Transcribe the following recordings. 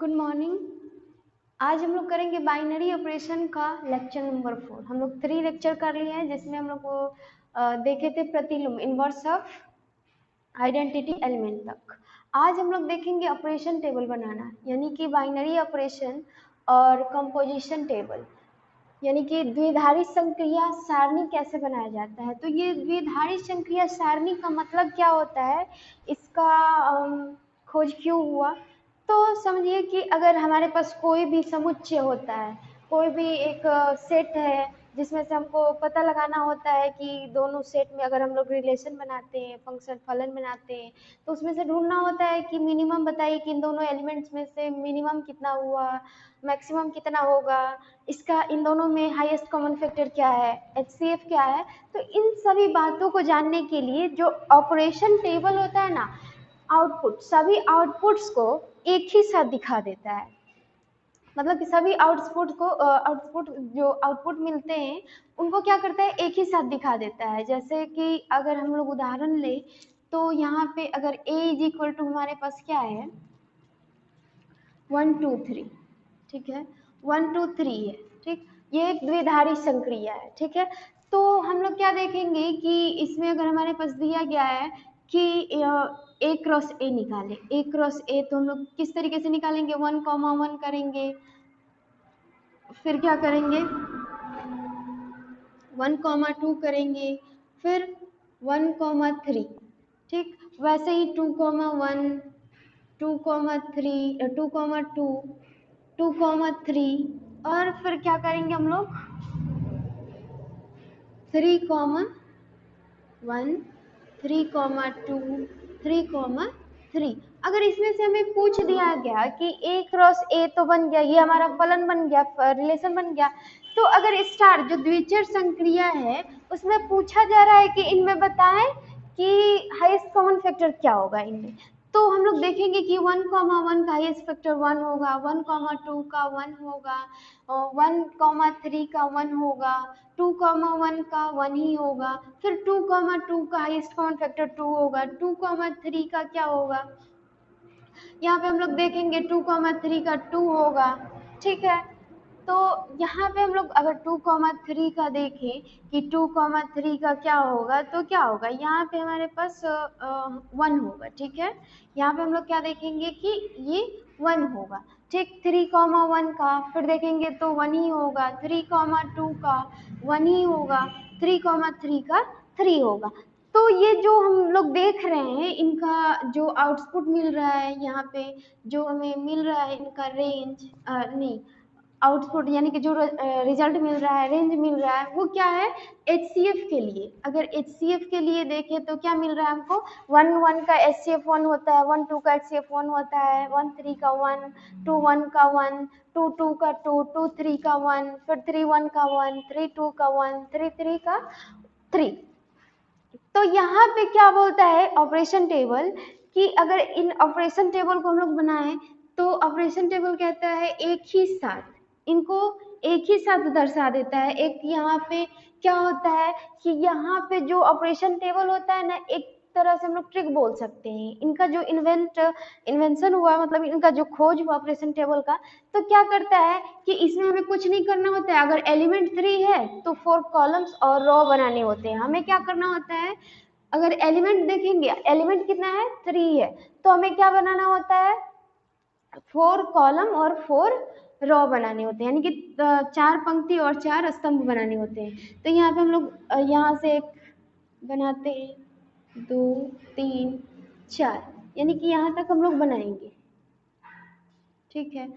Good morning. आज हम लोग करेंगे बाइनरी ऑपरेशन का लेक्चर नंबर 4। हम लोग 3 लेक्चर कर लिए हैं जिसमें हम लोग को देखे थे प्रतिलोम इन्वर्स ऑफ आइडेंटिटी एलिमेंट तक। आज हम लोग देखेंगे ऑपरेशन टेबल बनाना, यानी कि बाइनरी ऑपरेशन और कंपोजिशन टेबल, यानी कि द्विधारी संक्रिया सारणी कैसे बनाया जाता है। तो ये द्विधारी संक्रिया सारणी का मतलब क्या होता है, इसका खोज क्यों हुआ। तो समझिए कि अगर हमारे पास कोई भी समुच्चय होता है, कोई भी एक सेट है जिसमें से हमको पता लगाना होता है कि दोनों सेट में अगर हम लोग रिलेशन बनाते हैं, फंक्शन फलन बनाते हैं, तो उसमें से ढूंढना होता है कि मिनिमम बताइए कि इन दोनों एलिमेंट्स में से मिनिमम कितना हुआ, मैक्सिमम कितना होगा, इसका इन दोनों में हाईएस्ट कॉमन फैक्टर क्या है, एचसीएफ क्या है। तो इन सभी बातों को जानने के लिए जो ऑपरेशन टेबल होता है ना, आउटपुट सभी आउटपुट्स को एक ही साथ दिखा देता है। मतलब कि सभी आउटपुट जो आउटपुट मिलते हैं उनको क्या करता है, एक ही साथ दिखा देता है। जैसे कि अगर हम लोग उदाहरण ले तो यहाँ पे अगर a इज इक्वल टू हमारे पास क्या है 1 2 3, ठीक है 1 2 3 है, ठीक। ये एक द्विधारी संक्रिया है, ठीक है। तो हम लोग क्या देखेंगे कि इसमें अगर हमारे पास दिया गया है कि a क्रॉस a निकाले, a क्रॉस a, तो हम लोग किस तरीके से निकालेंगे, 1,1 करेंगे, फिर क्या करेंगे 1,2 करेंगे, फिर 1,3, ठीक। वैसे ही 2,1 2,3 2,2 2,3 और फिर क्या करेंगे हम लोग 3,1 3,2 3,3। अगर इसमें से हमें पूछ दिया गया कि a क्रॉस a तो बन गया, ये हमारा फलन बन गया, रिलेशन बन गया। तो अगर स्टार जो द्विचर संक्रिया है उसमें पूछा जा रहा है कि इनमें बताएं कि हाईएस्ट कॉमन फैक्टर क्या होगा इनमें, तो हम लोग देखेंगे कि 1,1 का हाईएस्ट फैक्टर 1 होगा, 1,2 का 1 होगा, 1,3 का 1 होगा, 2,1 का 1 ही होगा, फिर 2,2 का हाईएस्ट कॉमन फैक्टर 2 होगा, 2,3 का क्या होगा, यहाँ पे हम लोग देखेंगे 2,3 का 2 होगा, ठीक है। तो यहाँ पे हम लोग अगर 2,3 का देखें कि 2,3 का क्या होगा, तो क्या होगा, यहाँ पे हमारे पास 1 होगा, ठीक है। यहाँ पे हम लोग क्या देखेंगे कि ये 1 होगा, ठीक। 3,1 का फिर देखेंगे तो 1 ही होगा, 3,2 का 1 ही होगा, 3,3 का 3 होगा। तो ये जो हम लोग देख रहे हैं इनका जो आउटपुट मिल रहा है, यहाँ पे जो हमें मिल रहा है इनका रेंज नहीं आउटपुट, यानी कि जो रिजल्ट मिल रहा है, रेंज मिल रहा है, वो क्या है एचसीएफ के लिए। अगर एचसीएफ के लिए देखें तो क्या मिल रहा है हमको, 1 का एचसीएफ 1 होता है, 1 2 का एचसीएफ 1 होता है, 1 3 का 1, 2 1 का 1, 2 2 का 2, 2 3 का 1, फिर 3 1 का 1, 3 2 का 1, 3 3 का 3। तो यहाँ पे क्या बोलता है ऑपरेशन टेबल कि अगर इन ऑपरेशन टेबल को हम लोग बनाएं तो ऑपरेशन टेबल कहता है एक ही साथ, इनको एक ही साथ दर्शा देता है। एक यहाँ पे क्या होता है कि यहाँ पे जो ऑपरेशन टेबल होता है ना, एक तरह से हम लोग ट्रिक बोल सकते हैं। इनका जो इन्वेंशन हुआ, मतलब इनका जो खोज हुआ ऑपरेशन टेबल का, तो क्या करता है कि इसमें हमें कुछ नहीं करना होता है। अगर एलिमेंट 3 है तो 4 कॉलम्स और रो बनाने होते हैं। हमें क्या करना होता है, अगर एलिमेंट देखेंगे, एलिमेंट कितना है 3 है, तो हमें क्या बनाना होता है 4 कॉलम और 4 रो बनाने होते हैं, यानी कि 4 पंक्ति और 4 स्तंभ बनाने होते हैं। तो यहाँ पे हम लोग यहाँ से एक बनाते हैं, 2 3 4, यानी कि यहाँ तक हम लोग बनाएंगे, ठीक है।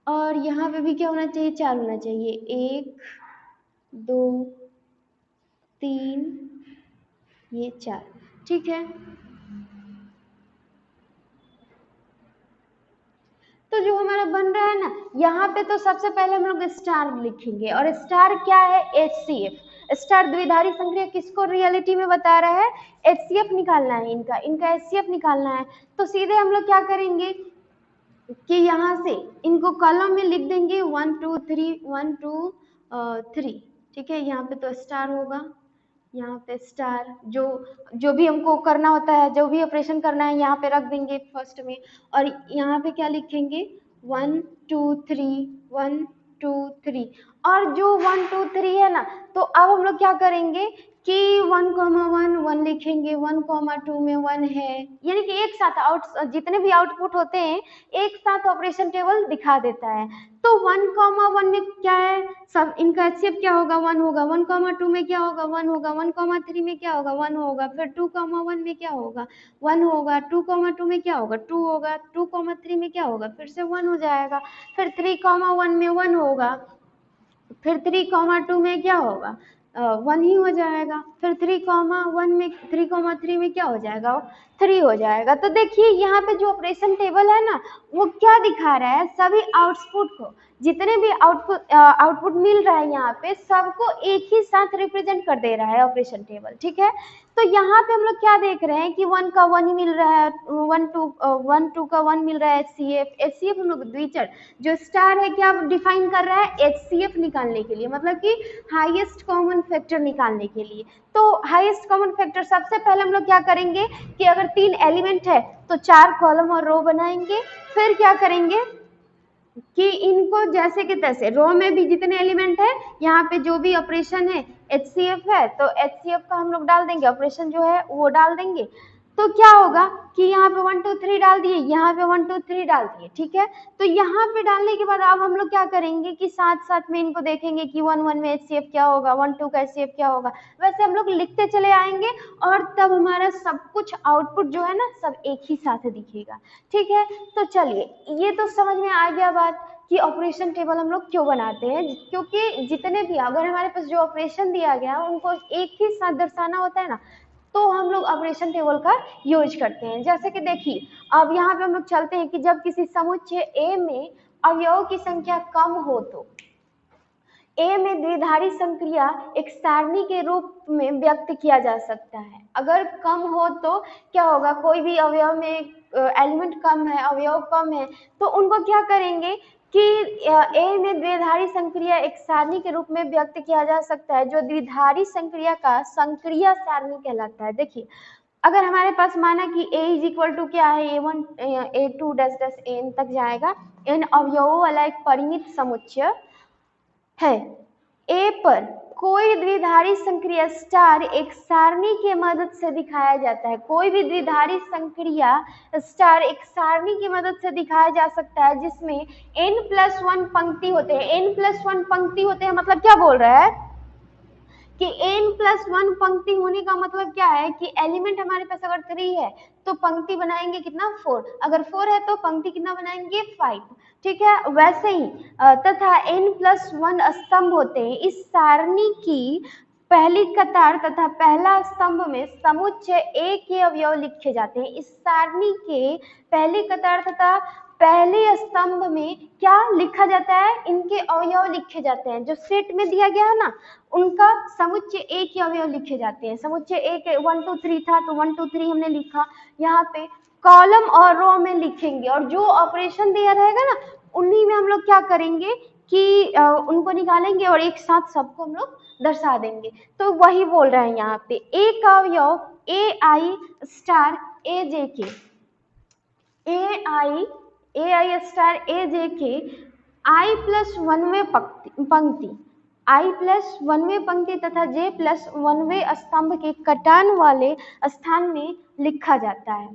और यहाँ पे भी क्या होना चाहिए, 4 होना चाहिए, 1 2 3 ये 4, ठीक है। तो जो हमारा बन रहा है ना, यहाँ पे तो सबसे पहले हम लोग स्टार लिखेंगे, और स्टार क्या है एचसीएफ। स्टार द्विधारी संक्रिया किसको रियलिटी में बता रहा है, एचसीएफ निकालना है, इनका एचसीएफ निकालना है। तो सीधे हम लोग क्या करेंगे कि यहाँ से इनको कॉलम में लिख देंगे 1 2 3 1 2 3, ठीक है। यहाँ पे तो स्टार होगा, यहाँ पे स्टार, जो भी हमको करना होता है, जो भी ऑपरेशन करना है यहाँ पे रख देंगे फर्स्ट में। और यहाँ पे क्या लिखेंगे 1 2 3 1 2 3 और जो 1 2 3 है ना, तो अब हम लोग क्या करेंगे कि 1,1 लिखेंगे, 1,2 में 1 है, यानी कि एक साथ जितने भी आउटपुट होते हैं एक साथ ऑपरेशन टेबल दिखा देता है। तो 1,1 में क्या है, सब इनका एचसीएफ क्या होगा, 1 होगा, 1,2 में क्या होगा, 1 होगा, 1,3 में क्या होगा, 1 होगा, फिर 2,1 में क्या होगा, 1 होगा, 2,2 में क्या होगा, 2 होगा, 2,3 में क्या होगा, फिर से 1 हो जाएगा, फिर 3,1 में 1 होगा, फिर 3,2 में क्या होगा, 1 ही हो जाएगा, फिर 3,1 में 3,3 में क्या हो जाएगा, 3 हो जाएगा। तो देखिए यहाँ पे जो ऑपरेशन टेबल है ना, वो क्या दिखा रहा है, सभी आउटपुट को, जितने भी आउटपुट मिल रहा है यहाँ पे सबको एक ही साथ रिप्रेजेंट कर दे रहा है ऑपरेशन टेबल, ठीक है। तो यहाँ पे हम लोग क्या देख रहे हैं कि 1 का 1 ही मिल रहा है, 1 2 का 1 मिल रहा है, एचसीएफ हम लोग द्विचर जो स्टार है क्या डिफाइन कर रहा है, एचसीएफ निकालने के लिए, मतलब कि हाईएस्ट कॉमन फैक्टर निकालने के लिए। तो हाईएस्ट कॉमन फैक्टर सबसे पहले हम लोग क्या करेंगे कि अगर 3 एलिमेंट है तो 4 कॉलम और रो बनाएंगे, फिर क्या करेंगे कि इनको जैसे कि तैसे रो में भी जितने एलिमेंट है यहाँ पे जो भी ऑपरेशन है एचसीएफ है तो एचसीएफ का हम लोग डाल देंगे, ऑपरेशन जो है वो डाल देंगे। तो क्या होगा कि यहाँ पे 1 2 3 डाल दिए, यहाँ पे 1 2 3 डाल दिए, ठीक है। तो यहाँ पे डालने के बाद अब हम लोग क्या करेंगे कि साथ साथ में इनको देखेंगे कि 1 1 में एचसीएफ क्या होगा, 1 2 का एचसीएफ क्या होगा, वैसे हम लोग लिखते चले आएंगे और तब हमारा सब कुछ आउटपुट जो है ना सब एक ही साथ दिखेगा, ठीक है। तो चलिए ये तो समझ में आ गया बात कि ऑपरेशन टेबल हम लोग क्यों बनाते हैं, क्योंकि जितने भी अगर हमारे पास जो ऑपरेशन दिया गया है उनको एक ही साथ दर्शाना होता है ना, तो हम लोग ऑपरेशन टेबल का यूज करते हैं। जैसे कि देखिए अब यहाँ पे हम लोग चलते हैं कि जब किसी समुच्चय ए में अवयवों की संख्या कम हो तो ए में द्विधारी संक्रिया एक सारणी के रूप में व्यक्त किया जा सकता है। अगर कम हो तो क्या होगा, कोई भी अवयव में एलिमेंट कम है, अवयव कम है, तो उनको क्या करेंगे कि ए में द्विधारी संक्रिया एक सारणी के रूप में व्यक्त किया जा सकता है, जो द्विधारी संक्रिया का संक्रिया सारणी कहलाता है। देखिए अगर हमारे पास माना कि a इज इक्वल टू क्या है, a1 a2 dash dash n तक जाएगा, n अवयवों वाला एक परिमित समुच्चय है, ए पर कोई द्विधारी संक्रिया स्टार एक सारणी के मदद से दिखाया जाता है, कोई भी द्विधारी संक्रिया स्टार एक सारणी की मदद से दिखाया जा सकता है जिसमें n+1 पंक्ति होते हैं, n+1 पंक्ति होते हैं, मतलब क्या बोल रहा है कि n+1 पंक्ति होने का मतलब क्या है कि एलिमेंट हमारे पास अगर 3 है तो पंक्ति बनाएंगे कितना 4, अगर 4 है तो पंक्ति कितना बनाएंगे 5, ठीक है। वैसे ही तथा n+1 स्तंभ होते हैं, इस सारणी की पहली कतार तथा पहला स्तंभ में समुच्चय ए के अवयव लिखे जाते हैं। इस सारणी के पहली कतार तथा पहले स्तंभ में क्या लिखा जाता है, इनके अवयव लिखे जाते हैं, जो सेट में दिया गया है ना उनका समुच्चय ए के अवयव लिखे जाते हैं। समुच्चय ए के 1 2 3 था तो 1 2 3 हमने लिखा, यहाँ पे कॉलम और रो में लिखेंगे और जो ऑपरेशन दिया रहेगा ना उन्हीं में हम लोग क्या करेंगे कि उनको निकालेंगे और एक साथ सबको हम लोग दर्शा देंगे। तो वही बोल रहे हैं यहाँ पे ए का अवयव ए आई स्टार ए जे के, ए आई स्टार ए जे के i+1वें पंक्ति i+1वें पंक्ति तथा j+1वें स्तंभ के कटान वाले स्थान में लिखा जाता है।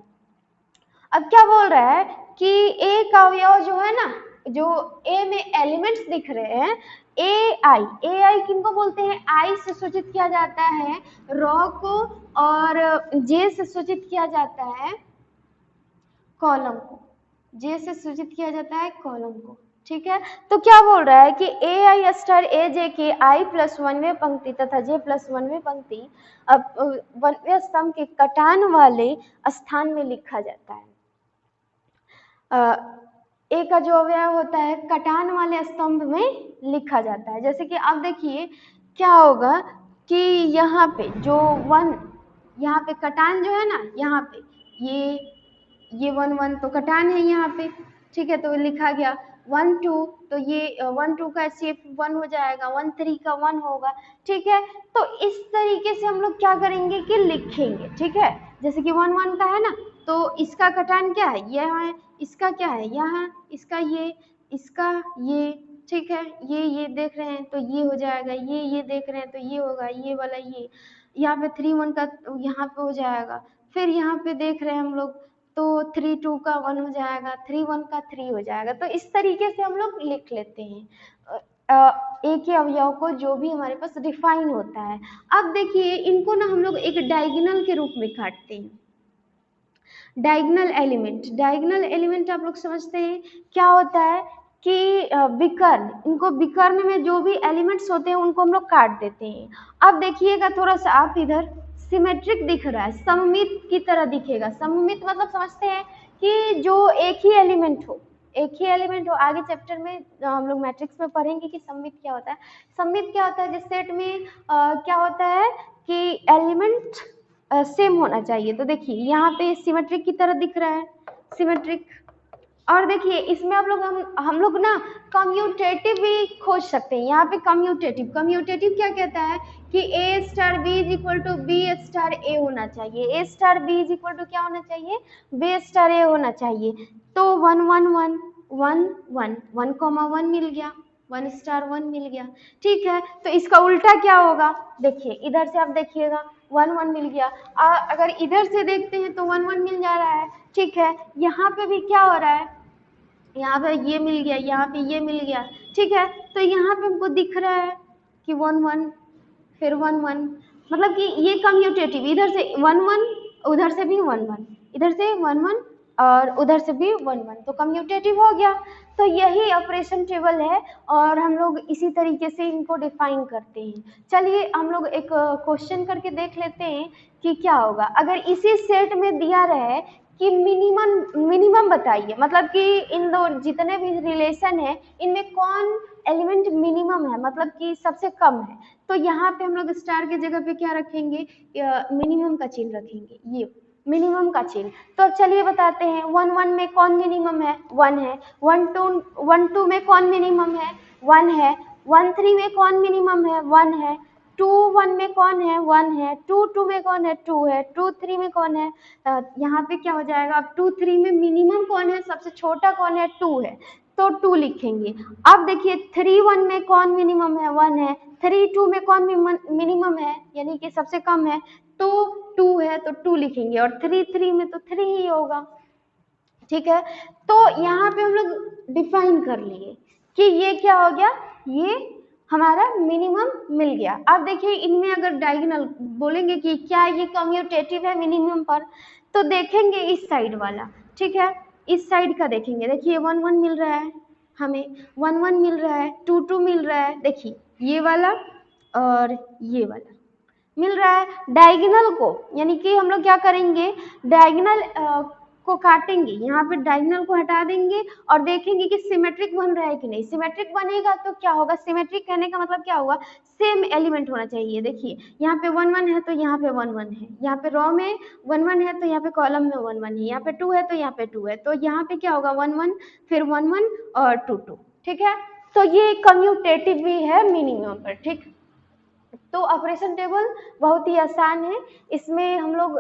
अब क्या बोल रहा है कि ए का अवयव जो है ना, जो ए में एलिमेंट्स दिख रहे हैं ए आई किनको बोलते हैं, आई से सूचित किया जाता है रो को और जे से सूचित किया जाता है कॉलम को, जे से सूचित किया जाता है कॉलम को, ठीक है। तो क्या बोल रहा है कि ए आई स्टार ए जे के i+1वें पंक्ति तथा j+1वें पंक्ति अब 1वें स्तंभ के कटान वाले स्थान में लिखा जाता है। ए का जो अवयव होता है कटान वाले स्तंभ में लिखा जाता है। जैसे कि आप देखिए क्या होगा कि यहाँ पे जो 1 यहाँ पे कटान जो है ना, यहाँ पे ये 1 1 तो कटान है यहाँ पे, ठीक है, तो लिखा गया 1 2 तो ये 1 2 का एचसीएफ 1 हो जाएगा, 1 3 का 1 होगा, ठीक है। तो इस तरीके से हम लोग क्या करेंगे कि लिखेंगे, ठीक है। जैसे कि 1 1 का है ना तो इसका घटान क्या है, यह है, इसका क्या है, यहाँ, इसका ये, ठीक है, ये देख रहे हैं तो ये हो जाएगा, ये देख रहे हैं तो ये होगा, ये वाला ये, यहाँ पे 3 1 का यहाँ पे हो जाएगा, फिर यहाँ पे देख रहे हैं हम लोग तो 3 2 का 1 हो जाएगा, 3 1 का 3 हो जाएगा। तो इस तरीके से हम लोग लिख लेते हैं एक ही अवयव को जो भी हमारे पास डिफाइन होता है। अब देखिए इनको ना हम लोग एक डायगोनल के रूप में काटते हैं। डायगोनल एलिमेंट आप लोग समझते हैं क्या होता है कि विकर्ण, इनको विकर्ण में जो भी एलिमेंट्स होते हैं उनको हम लोग काट देते हैं। अब देखिएगा थोड़ा सा आप इधर सिमेट्रिक दिख रहा है, सममित की तरह दिखेगा। सममित मतलब समझते हैं कि जो एक ही एलिमेंट हो, आगे चैप्टर में हम लोग मैट्रिक्स में पढ़ेंगे कि सममित क्या होता है। सममित क्या होता है, जिस सेट में क्या होता है कि एलिमेंट सेम होना चाहिए। तो देखिए यहाँ पे सिमेट्रिक की तरह दिख रहा है, सिमेट्रिक। और देखिए इसमें आप लोग हम लोग ना कम्यूटेटिव भी खोज सकते हैं। यहाँ पे कम्यूटेटिव क्या कहता है कि a star b is equal to b star a होना चाहिए, a star b is equal to क्या होना चाहिए, b स्टार a होना चाहिए। तो 1 1 1 1 1 1 1 मिल गया, 1 स्टार 1 मिल गया, ठीक है। तो इसका उल्टा क्या होगा, देखिए इधर से आप देखिएगा 1 1 मिल गया। अगर इधर से देखते हैं तो 1 1 मिल जा रहा है, ठीक है। यहाँ पे भी क्या हो रहा है, यहाँ पे ये मिल गया, यहाँ पे ये मिल गया, ठीक है। तो यहाँ पे हमको दिख रहा है कि 1 1 फिर 1 1, मतलब कि ये कम्यूटेटिव, इधर से 1 1 उधर से भी 1 1, इधर से 1 1 और उधर से भी 1 1, तो कम्यूटेटिव हो गया। तो यही ऑपरेशन टेबल है और हम लोग इसी तरीके से इनको डिफाइन करते हैं। चलिए हम लोग एक क्वेश्चन करके देख लेते हैं कि क्या होगा अगर इसी सेट में दिया रहे कि मिनिमम बताइए, मतलब कि इन दो जितने भी रिलेशन है इनमें कौन एलिमेंट मिनिमम है, मतलब कि सबसे कम है। तो यहाँ पे हम लोग स्टार के जगह पे क्या रखेंगे, मिनिमम का चिन्ह रखेंगे, ये मिनिमम का चिन्ह। तो चलिए बताते हैं 1 1 में कौन मिनिमम है, 1 है। 1 2 में कौन मिनिमम है, 1 है। 1 3 में कौन मिनिमम है, 1 है। 2 1 में कौन है, 1 है। 2 2 में कौन है, 2 है। 2 3 में कौन है, यहाँ पे क्या हो जाएगा, अब 2 3 में मिनिमम कौन है, सबसे छोटा कौन है, 2 है, तो 2 लिखेंगे। अब देखिए 3 1 में कौन मिनिमम है, 1 है। 3 2 में कौन मिनिमम है, यानी कि सबसे कम है, तो 2 है, तो 2 लिखेंगे। और 3 3 में तो 3 ही होगा, ठीक है। तो यहाँ पे हम लोग डिफाइन कर लिए कि ये क्या हो गया, ये हमारा मिनिमम मिल गया। अब देखिए इनमें अगर डायगोनल बोलेंगे कि क्या ये कम्यूटेटिव है मिनिमम पर, तो देखेंगे इस साइड वाला, ठीक है, इस साइड का देखेंगे। देखिए 1 1 मिल रहा है हमें, 1 1 मिल रहा है, 2 2 मिल रहा है, देखिए ये वाला और ये वाला मिल रहा है। डायगोनल को यानी कि हम लोग क्या करेंगे, डायगोनल को काटेंगे, यहाँ पे डायगोनल को हटा देंगे और देखेंगे कि सिमेट्रिक बन रहा है कि नहीं। सिमेट्रिक बनेगा तो क्या होगा, सिमेट्रिक कहने का मतलब क्या हुआ, सेम एलिमेंट होना चाहिए। देखिए यहाँ पे 1 1 है तो यहाँ पे 1 1 है, यहाँ पे रो में 1 1 है तो यहाँ पे कॉलम में 1 1 है, यहाँ पे 2 है तो यहाँ पे 2 है, तो यहाँ पे क्या होगा 1 1 फिर 1 1 और 2 2, ठीक है। तो ये कम्यूटेटिव भी है मिनिमम पर, ठीक। तो ऑपरेशन टेबल बहुत ही आसान है, इसमें हम लोग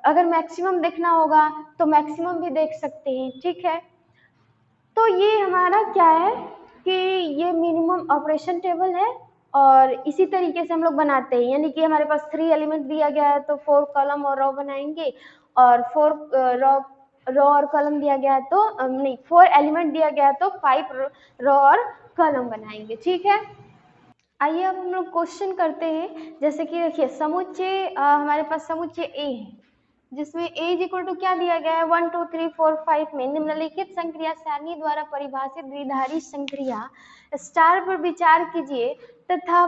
अगर मैक्सिमम देखना होगा तो मैक्सिमम भी देख सकते हैं, ठीक है। तो ये हमारा क्या है कि ये मिनिमम ऑपरेशन टेबल है और इसी तरीके से हम लोग बनाते हैं, यानी कि हमारे पास 3 एलिमेंट दिया गया है तो 4 कॉलम और रो बनाएंगे, और 4 रो और कॉलम दिया गया है तो नहीं 4 एलिमेंट दिया गया है तो 5 रो और कॉलम बनाएंगे, ठीक है। आइए अब हम लोग क्वेश्चन करते हैं। जैसे कि देखिए समुच्चय हमारे पास समुच्चय ए है, जिसमें a इज इक्वल टू क्या दिया गया है, 1 2 3 4 5 में निम्नलिखित संक्रिया सारणी द्वारा परिभाषित द्विधारी संक्रिया स्टार पर विचार कीजिए तथा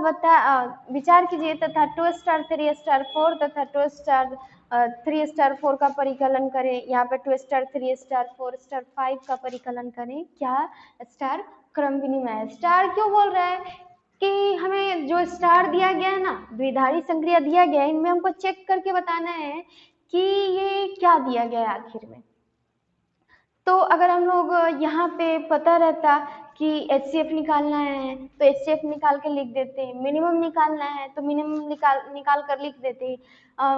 विचार कीजिए तथा 2 स्टार 3 स्टार 4 तथा 2 स्टार 3 स्टार 4 का परिकलन करें। यहाँ पे 2 स्टार 3 स्टार 4 स्टार 5 का परिकलन करें। क्या स्टार क्रम विनिमय, स्टार क्यों बोल रहा है कि हमें जो स्टार दिया गया है ना, द्विधारी संक्रिया दिया गया है, इनमें हमको चेक करके बताना है कि ये क्या दिया गया है आखिर में। तो अगर हम लोग यहाँ पे पता रहता कि HCF निकालना है तो HCF निकाल के लिख देते हैं, मिनिमम निकालना है तो मिनिमम निकाल कर लिख देते हैं,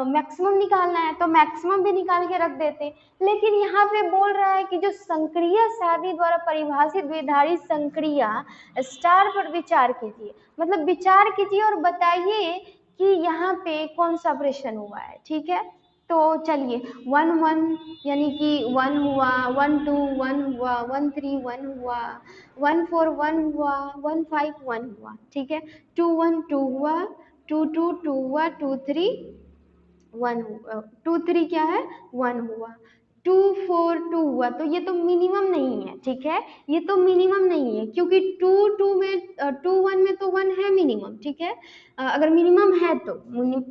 मैक्सिमम निकालना है तो मैक्सिमम भी निकाल के रख देते हैं। लेकिन यहाँ पे बोल रहा है कि जो संक्रिया सारणी द्वारा परिभाषित द्विधारी संक्रिया स्टार पर विचार कीजिए, मतलब विचार कीजिए और बताइए कि यहाँ पे कौन सा ऑपरेशन हुआ है। ठीक है, तो चलिए 1 1 यानी कि 1 हुआ, 1 2 1 हुआ, 1 3 1 हुआ, 1 4 1 हुआ, 1 5 1 हुआ। ठीक है, 2 1 2 हुआ, 2 2 2 हुआ, 2 3 1 हुआ, 2 3 क्या है 1 हुआ, 2 4 2 हुआ। तो ये तो मिनिमम नहीं है। ठीक है, ये तो मिनिमम नहीं है क्योंकि 2 2 में 2 1 में तो 1 है मिनिमम। ठीक है, अगर मिनिमम है तो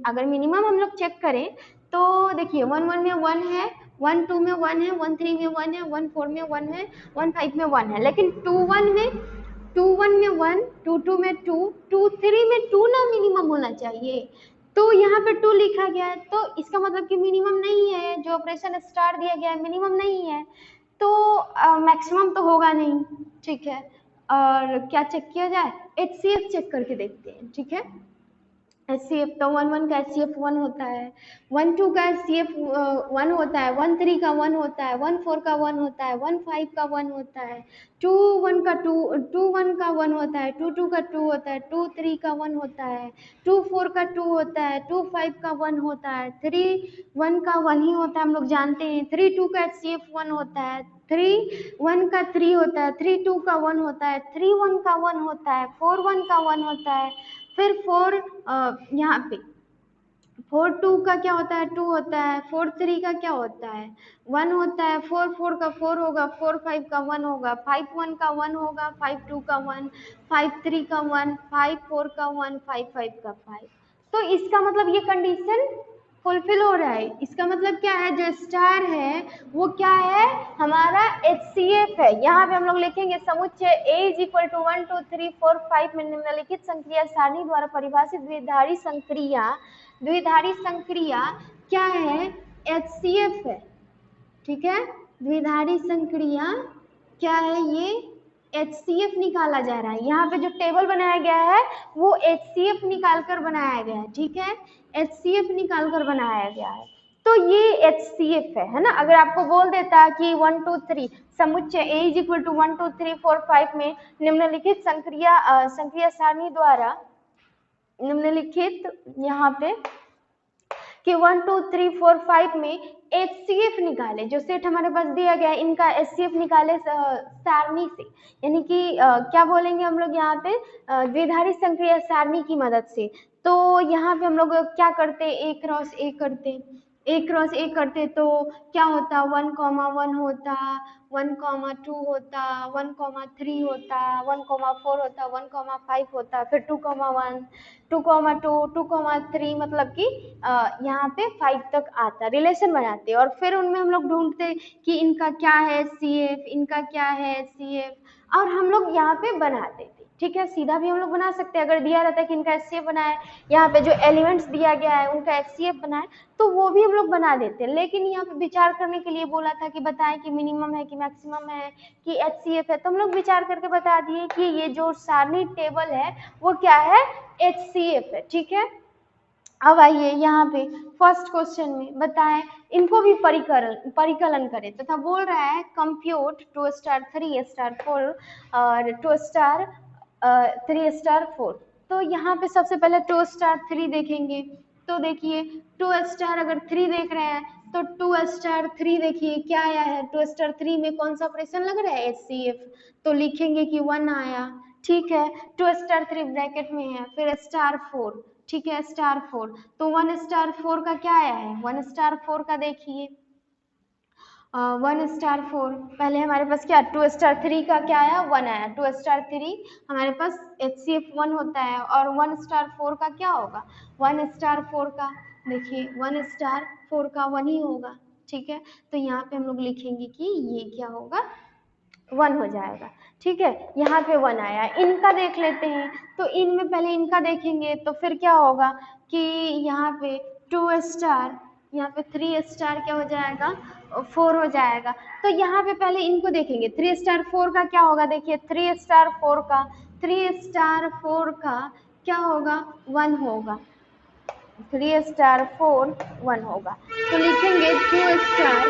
अगर मिनिमम हम लोग चेक करें तो देखिए 1 1 में 1 है, 1 2 में 1 है, 1 3 में 1 है, 1 4 में 1 है, 1 5 में 1 है। लेकिन 2 1 में 1, 2 2 में 2, 2 3 में 2 ना मिनिमम होना चाहिए। तो यहाँ पे 2 लिखा गया है तो इसका मतलब कि मिनिमम नहीं है, जो ऑपरेशन स्टार दिया गया है मिनिमम नहीं है, तो मैक्सिमम तो होगा नहीं। ठीक है, और क्या चेक किया जाए, HCF चेक करके देखते हैं। ठीक है, HCF तो 1 1 का HCF 1 होता है, 1 2 का HCF 1 होता है, 1 3 का 1 होता है, 1 4 का 1 होता है, 1 5 का 1 होता है, 2 1 का 2 1 का 1 होता है, 2 2 का 2 होता है, 2 3 का 1 होता है, 2 4 का 2 होता है, 2 5 का 1 होता है, 3 1 का 1 ही होता है, हम लोग जानते हैं। 3 2 का HCF 1 होता है, 3 1 का 3 होता है, 3 2 का 1 होता है, 3 1 का 1 होता है, 4 1 का 1 होता है, फिर 4 यहाँ पे 4 2 का क्या होता है 2 होता है, 4 3 का क्या होता है 1 होता है, 4 4 का 4 होगा, 4 5 का 1 होगा, 5 1 का 1 होगा, 5 2 का 1, 5 3 का 1, 5 4 का 1, 5 5 का 5। तो इसका मतलब ये कंडीशन फुलफिल हो रहा है। इसका मतलब क्या है, जो स्टार है वो क्या है, हमारा HCF है। यहाँ पे हम लोग लिखेंगे समुच्चय A इज इक्वल टू 1 2 3 4 5 में निम्नलिखित संक्रिया सारणी द्वारा परिभाषित द्विधारी संक्रिया क्या है, HCF है। ठीक है, द्विधारी संक्रिया क्या है, ये HCF निकाला जा रहा है। यहाँ पे जो टेबल बनाया गया है वो HCF निकाल कर बनाया गया है। ठीक है, HCF निकाल कर बनाया गया है, तो ये HCF है ना। अगर आपको बोल देता कि 1 2 3 समुच्चय A इज इक्वल टू 1 2 3 4 5 में निम्नलिखित संक्रिया सारणी द्वारा निम्नलिखित यहाँ पे कि 1 2 3 4 5 में HCF निकाले, जो सेट हमारे पास दिया गया है इनका HCF निकाले सारणी से, यानी कि क्या बोलेंगे हम लोग यहाँ पे द्विधारी संक्रिया सारणी की मदद से। तो यहाँ पे हम लोग क्या करते, A क्रॉस A करते, A क्रॉस A करते तो क्या होता, 1 1 होता, 1 2 होता, 1 3 होता, 1 4 होता, 1 5 होता, फिर 2 1 2 2 2 3 मतलब कि यहाँ पे 5 तक आता, रिलेशन बनाते और फिर उनमें हम लोग ढूंढते कि इनका क्या है HCF, इनका क्या है HCF, और हम लोग यहाँ पे बना देते। ठीक है, सीधा भी हम लोग बना सकते हैं, अगर दिया रहता है कि इनका HCF बनाए, यहाँ पे जो एलिमेंट्स दिया गया है उनका HCF बनाए तो वो भी हम लोग बना देते हैं। लेकिन यहाँ पे विचार करने के लिए बोला था कि बताएं कि मिनिमम है कि मैक्सिमम है कि HCF है, तो हम लोग विचार करके बता दिए कि ये जो सारणी टेबल है वो क्या है, HCF है। ठीक है, अब आइए यहाँ पे फर्स्ट क्वेश्चन में बताएं, इनको भी परिकलन करें तथा बोल रहा है कंप्यूट 2 स्टार 3 स्टार 4 और 2 स्टार 3 स्टार 4। तो यहाँ पे सबसे पहले 2 स्टार 3 देखेंगे, तो देखिए 2 स्टार अगर 3 देख रहे हैं तो 2 स्टार 3 देखिए क्या आया है, 2 स्टार 3 में कौन सा ऑपरेशन लग रहा है, HCF, तो लिखेंगे कि 1 आया। ठीक है, 2 स्टार 3 ब्रैकेट में है, फिर स्टार 4, ठीक है स्टार 4, तो 1 स्टार 4 का क्या आया है, 1 स्टार 4 का देखिए 1 स्टार 4, पहले हमारे पास क्या 2 स्टार 3 का क्या आया, 1 आया, 2 स्टार 3 हमारे पास HCF 1 होता है और 1 स्टार 4 का क्या होगा, 1 स्टार 4 का देखिए 1 स्टार 4 का 1 ही होगा। ठीक है, तो यहाँ पे हम लोग लिखेंगे कि ये क्या होगा, 1 हो जाएगा। ठीक है, यहाँ पे 1 आया, इनका देख लेते हैं, तो इनमें पहले इनका देखेंगे तो फिर क्या होगा कि यहाँ पे 2 स्टार, यहाँ पे 3 स्टार क्या हो जाएगा, 4 हो जाएगा। तो यहाँ पे पहले इनको देखेंगे, 3 स्टार 4 का क्या होगा, देखिए 3 स्टार 4 का, 3 स्टार 4 का क्या होगा, 1 होगा, 3 स्टार 4 1 होगा। तो लिखेंगे 2 स्टार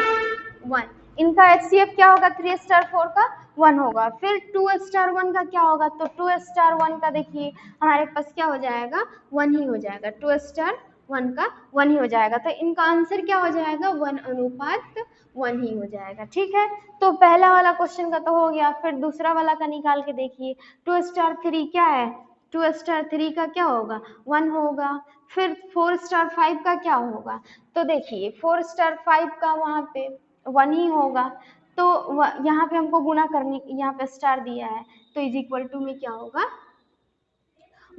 1, इनका HCF क्या होगा, 3 स्टार 4 का 1 होगा। फिर 2 स्टार 1 का क्या होगा, तो 2 स्टार 1 का देखिए हमारे पास क्या हो जाएगा, 1 ही हो जाएगा, 2 स्टार 1 का 1 ही हो जाएगा। तो इनका आंसर क्या हो जाएगा, 1:1 ही हो जाएगा। ठीक है, तो पहला वाला क्वेश्चन का तो हो गया। फिर दूसरा वाला का निकाल के देखिए, 2 स्टार 3 क्या है, 2 स्टार 3 का क्या होगा, 1 होगा। फिर 4 स्टार 5 का क्या होगा, तो देखिए 4 स्टार 5 का वहाँ पे 1 ही होगा। तो यहाँ पे हमको गुना करने, यहाँ पे स्टार दिया है, तो इज इक्वल टू में क्या होगा,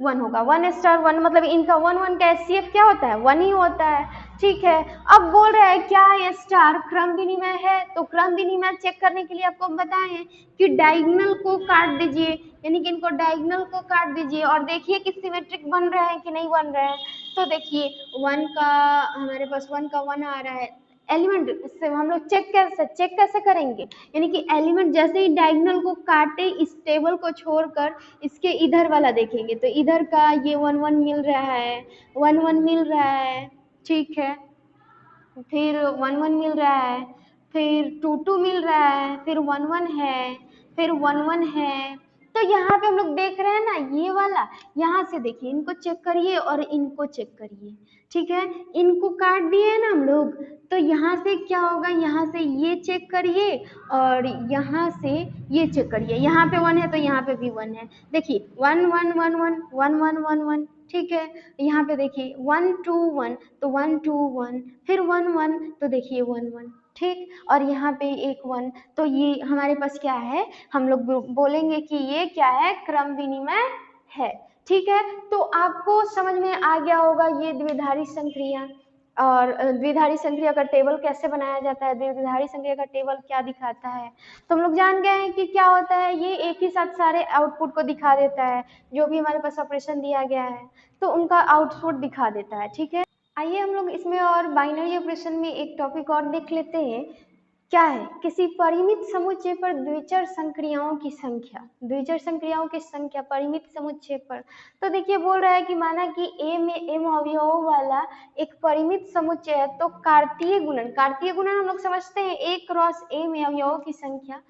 1 होगा। 1 स्टार 1 मतलब इनका 1 का HCF क्या होता है, 1 ही होता है। ठीक है, अब बोल रहा है क्या ये स्टार क्रम विनिमय है, तो क्रम विनिमय चेक करने के लिए आपको बताए हैं कि डायगोनल को काट दीजिए, यानी कि इनको डायगोनल को काट दीजिए और देखिए कि सिमेट्रिक बन रहे हैं कि नहीं बन रहे हैं। तो देखिए 1 का हमारे पास 1 का 1 आ रहा है, एलिमेंट से हम लोग चेक कैसे करेंगे, यानी कि एलिमेंट जैसे ही डायगोनल को काटे इस टेबल को छोड़कर इसके इधर वाला देखेंगे, तो इधर का ये 1 1 मिल रहा है, 1 1 मिल रहा है। ठीक है, फिर 1 1 मिल रहा है, फिर 2 2 मिल रहा है, फिर 1 1 है, फिर 1 1 है। तो यहाँ पे हम लोग देख रहे हैं ना, ये वाला यहाँ से देखिए, इनको चेक करिए और इनको चेक करिए। ठीक है, इनको काट दिए ना हम लोग, तो यहाँ से क्या होगा, यहाँ से ये चेक करिए और यहाँ से ये चेक करिए, यहाँ पे 1 है तो यहाँ पे भी 1 है। देखिए 1 1 1 1 1 1 1 1। ठीक है, यहाँ पे देखिए 1 2 1 तो 1 2 1, फिर 1 1 तो देखिए 1 1। ठीक, और यहाँ पे एक 1, तो ये हमारे पास क्या है, हम लोग बोलेंगे कि ये क्या है, क्रम विनिमय है। ठीक है, तो आपको समझ में आ गया होगा ये द्विधारी संक्रिया और द्विधारी संक्रिया का टेबल कैसे बनाया जाता है, द्विधारी संक्रिया का टेबल क्या दिखाता है। तो हम लोग जान गए हैं कि क्या होता है, ये एक ही साथ सारे आउटपुट को दिखा देता है, जो भी हमारे पास ऑपरेशन दिया गया है तो उनका आउटपुट दिखा देता है। ठीक है, आइए हम लोग इसमें और बाइनरी ऑपरेशन में एक टॉपिक और देख लेते हैं। क्या है, किसी परिमित समुच्चय पर द्विचर संक्रियाओं की संख्या, द्विचर संक्रियाओं की संख्या परिमित समुच्चय पर। तो देखिए बोल रहा है कि माना कि A में m अवयवों वाला एक परिमित समुच्चय है, तो कार्तीय गुणन हम लोग समझते हैं, A क्रॉस A में अवयवों की संख्या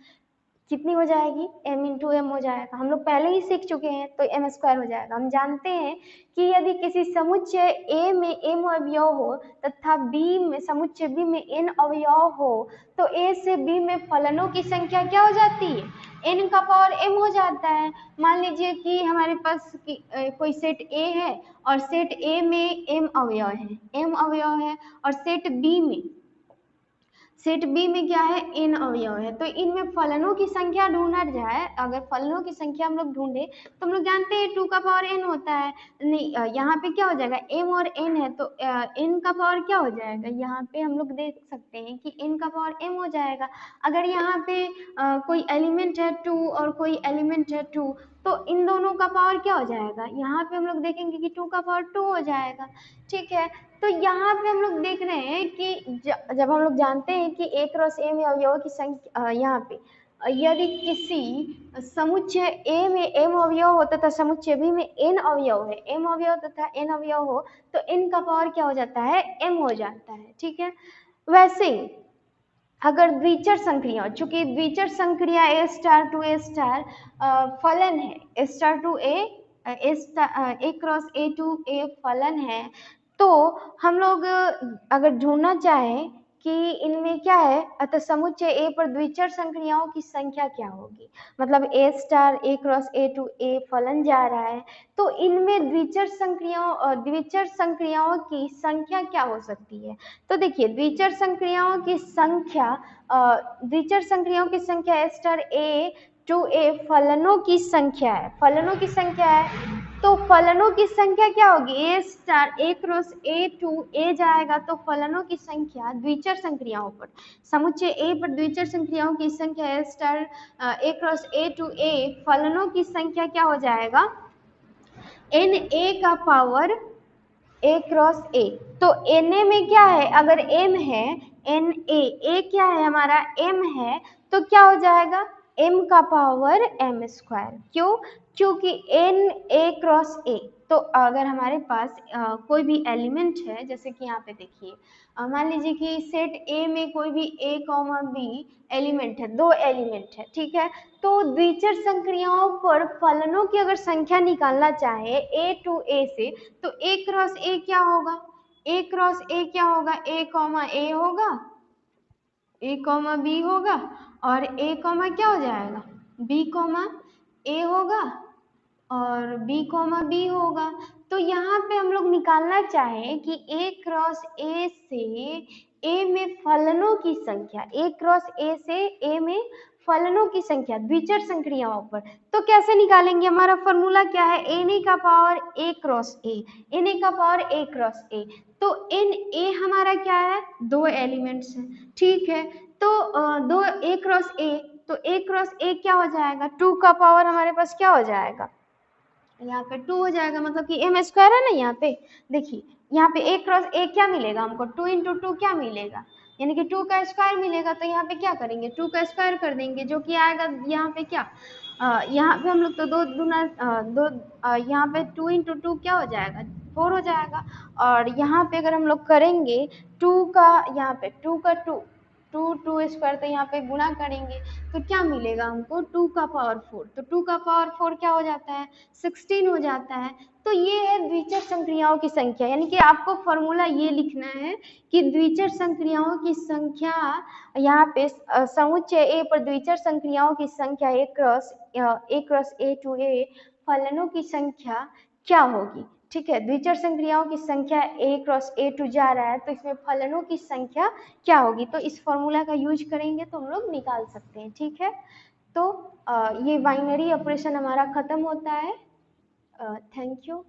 कितनी हो जाएगी, m इंटू एम हो जाएगा। हम लोग पहले ही सीख चुके हैं, तो m स्क्वायर हो जाएगा। हम जानते हैं कि यदि किसी समुच्चय A में m अवयव हो तथा B में समुच्चय B में n अवयव हो, तो A से B में फलनों की संख्या क्या हो जाती है, n का पावर m हो जाता है। मान लीजिए कि हमारे पास कोई सेट A है और सेट A में m अवयव है और सेट बी में क्या है, n अवयव है। तो इनमें फलनों की संख्या ढूंढा जाए, अगर फलनों की संख्या हम लोग ढूंढे तो हम लोग जानते हैं 2 का पावर n होता है। नहीं, यहाँ पे क्या हो जाएगा, m और n है तो n का पावर क्या हो जाएगा, यहाँ पे हम लोग देख सकते हैं कि n का पावर m हो जाएगा। अगर यहाँ पे कोई एलिमेंट है 2 और कोई एलिमेंट है 2, तो इन दोनों का पावर क्या हो जाएगा, यहाँ पे हम लोग देखेंगे कि 2 का पावर 2 हो जाएगा। ठीक है, तो यहाँ पे हम लोग देख रहे हैं कि जब हम लोग जानते हैं कि A क्रॉस A में अवयवों की संख्या, यहाँ पे यदि किसी समुच्चय A में m अवयव हो तथा समुच्चय B में n अवयव है, m अवयव तथा n अवयव हो, तो n का पावर क्या हो जाता है, m हो जाता है। ठीक है, वैसे अगर द्विचर संक्रिया, चूंकि द्विचर संक्रिया A star to A star फलन है, A star to A cross A to A फलन है, तो हम लोग अगर ढूंढना चाहें कि इनमें क्या है, अतः समुच्चय A पर द्विचर संक्रियाओं की संख्या क्या होगी, मतलब A star A cross A to A फलन जा रहा है, तो इनमें द्विचर संक्रियाओं की संख्या क्या हो सकती है। तो देखिए द्विचर संक्रियाओं की संख्या A star A to A फलनों की संख्या है, तो फलनों की संख्या क्या होगी, A star A cross A to A जाएगा, तो फलनों की संख्या द्विचर संक्रियाओं पर, समुच्चय A पर द्विचर संक्रियाओं की संख्या A star A cross A to A फलनों की संख्या क्या हो जाएगा, n A का पावर A क्रॉस A। तो Na में क्या है, अगर m है एन ए क्या है हमारा, m है, तो क्या हो जाएगा m का पावर m स्क्वायर। क्यों? क्योंकि n a क्रॉस a, तो अगर हमारे पास कोई भी एलिमेंट है, जैसे कि यहाँ पे देखिए मान लीजिए कि सेट A में कोई भी a कॉमा b एलिमेंट है, दो एलिमेंट है, ठीक है, तो द्विचर संक्रियाओं पर फलनों की अगर संख्या निकालना चाहे a टू a से, तो a क्रॉस a क्या होगा, a क्रॉस a क्या होगा, a कॉमा a होगा, a कॉमा b होगा, और a कॉमा क्या हो जाएगा, b कॉमा a होगा, और b कॉमा b होगा। तो यहाँ पे हम लोग निकालना चाहें कि a क्रॉस a से a में फलनों की संख्या, a क्रॉस a से a में फलनों की संख्या द्विचर संक्रियाओं पर, तो कैसे निकालेंगे, हमारा फॉर्मूला क्या है, n का power a cross a, n का पावर a क्रॉस a, तो n a हमारा क्या है, दो एलिमेंट्स है, ठीक है, तो दो a क्रॉस a, तो a क्रॉस a क्या हो जाएगा, 2 का पावर हमारे पास क्या हो जाएगा, यहाँ पे 2 हो जाएगा, मतलब कि m स्क्वायर है ना, यहाँ पे देखिए यहाँ पे a क्रॉस a क्या मिलेगा हमको, 2 इंटू 2 क्या मिलेगा, यानी कि 2 का स्क्वायर मिलेगा, तो यहाँ पे क्या करेंगे, 2 का स्क्वायर कर देंगे, जो कि आएगा यहाँ पे क्या, यहाँ पे हम लोग तो दो दुना यहाँ पे 2 इंटू 2 क्या हो जाएगा, 4 हो जाएगा, और यहाँ पे अगर हम लोग करेंगे 2 का, यहाँ पे 2 का 2 स्क्वायर, तो यहाँ पे गुणा करेंगे तो क्या मिलेगा हमको, 2 का पावर 4, तो 2 का पावर 4 क्या हो जाता है, 16 हो जाता है। तो ये है द्विचर संक्रियाओं की संख्या, यानी कि आपको फॉर्मूला ये लिखना है कि द्विचर संक्रियाओं की संख्या, यहाँ पे समुच्चय ए पर द्विचर संक्रियाओं की संख्या ए क्रॉस ए टू ए फलनों की संख्या क्या होगी, ठीक है, द्विचर संक्रियाओं की संख्या a क्रॉस a टू जा रहा है, तो इसमें फलनों की संख्या क्या होगी, तो इस फॉर्मूला का यूज करेंगे तो हम लोग निकाल सकते हैं, ठीक है। तो ये बाइनरी ऑपरेशन हमारा खत्म होता है। Thank you.